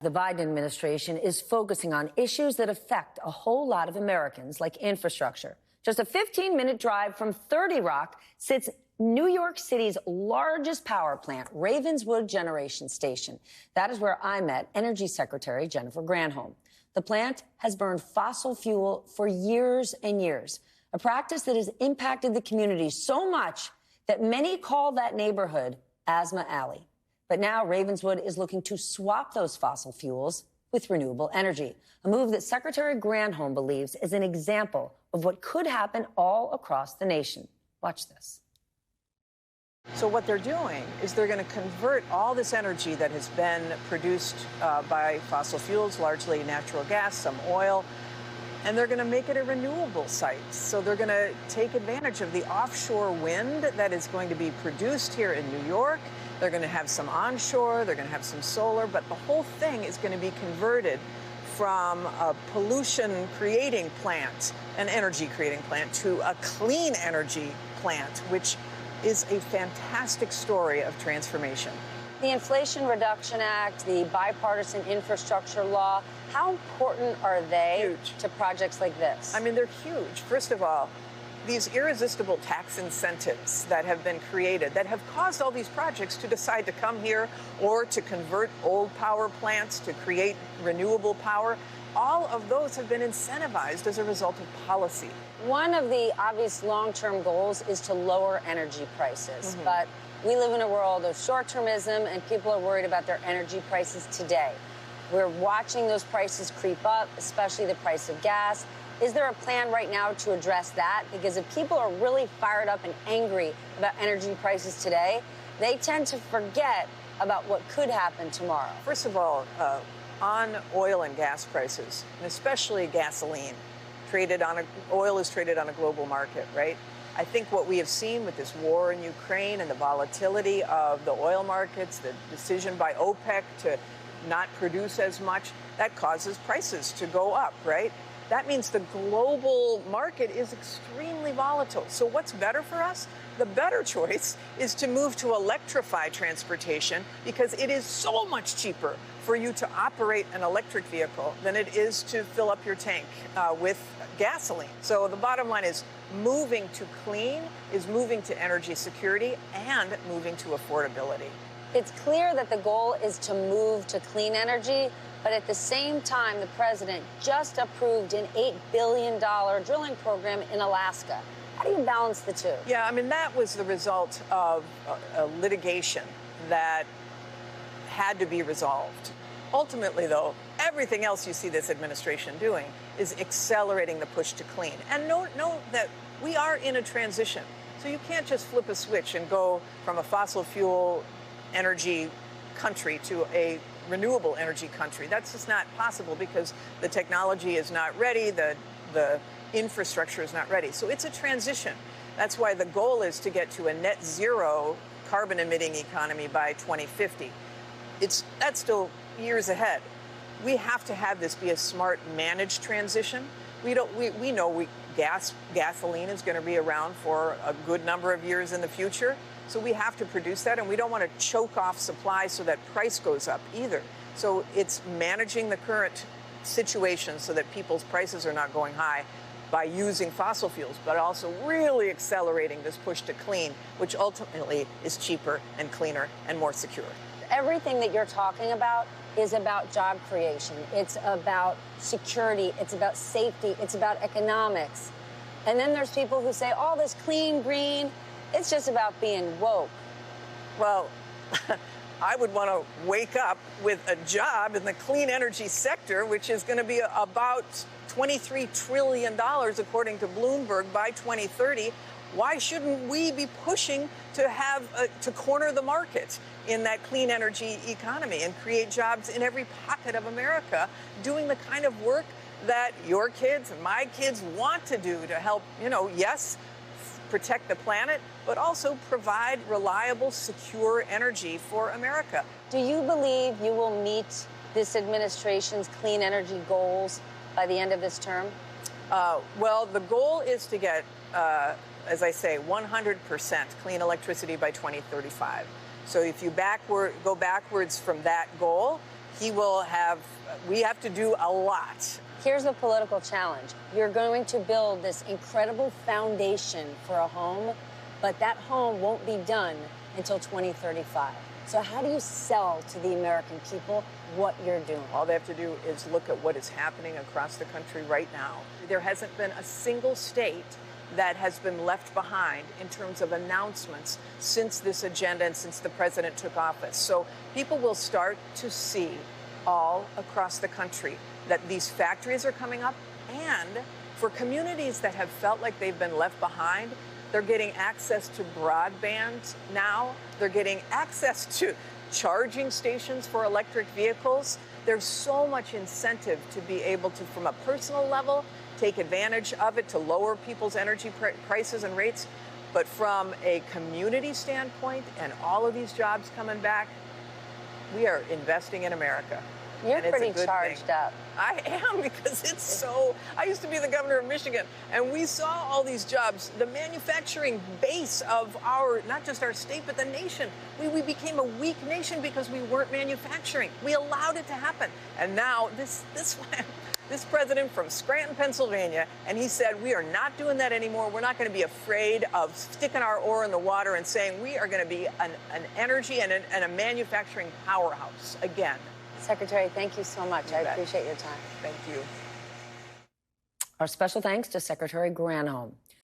The Biden administration is focusing on issues that affect a whole lot of Americans, like infrastructure. Just a 15-minute drive from 30 Rock sits New York City's largest power plant, Ravenswood Generating Station. That is where I met Energy Secretary Jennifer Granholm. The plant has burned fossil fuel for years and years, a practice that has impacted the community so much that many call that neighborhood Asthma Alley. But now Ravenswood is looking to swap those fossil fuels with renewable energy, a move that Secretary Granholm believes is an example of what could happen all across the nation. Watch this. So what they're doing is they're going to convert all this energy that has been produced by fossil fuels, largely natural gas, some oil, and they're going to make it a renewable site. So they're going to take advantage of the offshore wind that is going to be produced here in New York. They're going to have some onshore, they're going to have some solar, but the whole thing is going to be converted from a pollution-creating plant, an energy-creating plant, to a clean energy plant, which is a fantastic story of transformation. The Inflation Reduction Act, the bipartisan infrastructure law, how important are they to projects like this? I mean, they're huge. First of all, these irresistible tax incentives that have been created that have caused all these projects to decide to come here or to convert old power plants to create renewable power, all of those have been incentivized as a result of policy. One of the obvious long-term goals is to lower energy prices, but we live in a world of short-termism and people are worried about their energy prices today. We're watching those prices creep up, especially the price of gas. Is there a plan right now to address that? Because if people are really fired up and angry about energy prices today, they tend to forget about what could happen tomorrow. First of all, on oil and gas prices, and especially gasoline, oil is traded on a global market, right? I think what we have seen with this war in Ukraine and the volatility of the oil markets, the decision by OPEC to not produce as much, that causes prices to go up, right? That means the global market is extremely volatile. So what's better for us? The better choice is to move to electrify transportation because it is so much cheaper for you to operate an electric vehicle than it is to fill up your tank with gasoline. So the bottom line is moving to clean is moving to energy security and moving to affordability. It's clear that the goal is to move to clean energy, but at the same time, the president just approved an $8 billion drilling program in Alaska. How do you balance the two? Yeah, I mean, that was the result of a litigation that had to be resolved. Ultimately, though, everything else you see this administration doing is accelerating the push to clean. And know that we are in a transition. So you can't just flip a switch and go from a fossil fuel energy country to a renewable energy country. That's just not possible because the technology is not ready, the infrastructure is not ready. So it's a transition. That's why the goal is to get to a net zero carbon emitting economy by 2050. That's still years ahead. We have to have this be a smart managed transition. We know gasoline is going to be around for a good number of years in the future. So we have to produce that, and we don't want to choke off supply so that price goes up either. So it's managing the current situation so that people's prices are not going high by using fossil fuels, but also really accelerating this push to clean, which ultimately is cheaper and cleaner and more secure. Everything that you're talking about is about job creation. It's about security. It's about safety. It's about economics. And then there's people who say, oh, this clean, green, it's just about being woke. Well, I would want to wake up with a job in the clean energy sector, which is going to be about $23 trillion, according to Bloomberg, by 2030. Why shouldn't we be pushing to corner the market in that clean energy economy and create jobs in every pocket of America, doing the kind of work that your kids and my kids want to do to help, yes, protect the planet, but also provide reliable, secure energy for America. Do you believe you will meet this administration's clean energy goals by the end of this term? Well, the goal is to get, as I say, 100% clean electricity by 2035. So if you go backwards from that goal, we have to do a lot. Here's the political challenge. You're going to build this incredible foundation for a home, but that home won't be done until 2035. So how do you sell to the American people what you're doing? All they have to do is look at what is happening across the country right now. There hasn't been a single state that has been left behind in terms of announcements since this agenda and since the president took office. So people will start to see all across the country that these factories are coming up, and for communities that have felt like they've been left behind, they're getting access to broadband now. They're getting access to charging stations for electric vehicles. There's so much incentive to be able to, from a personal level, take advantage of it to lower people's energy prices and rates. But from a community standpoint and all of these jobs coming back, we are investing in America. You're pretty charged up. I am, because it's so... I used to be the governor of Michigan, and we saw all these jobs, the manufacturing base of our, not just our state, but the nation. We became a weak nation because we weren't manufacturing. We allowed it to happen. And now this president from Scranton, Pennsylvania, and he said, we are not doing that anymore. We're not going to be afraid of sticking our oar in the water and saying we are going to be an energy and a manufacturing powerhouse again. Secretary, thank you so much. I appreciate your time. Thank you. Our special thanks to Secretary Granholm.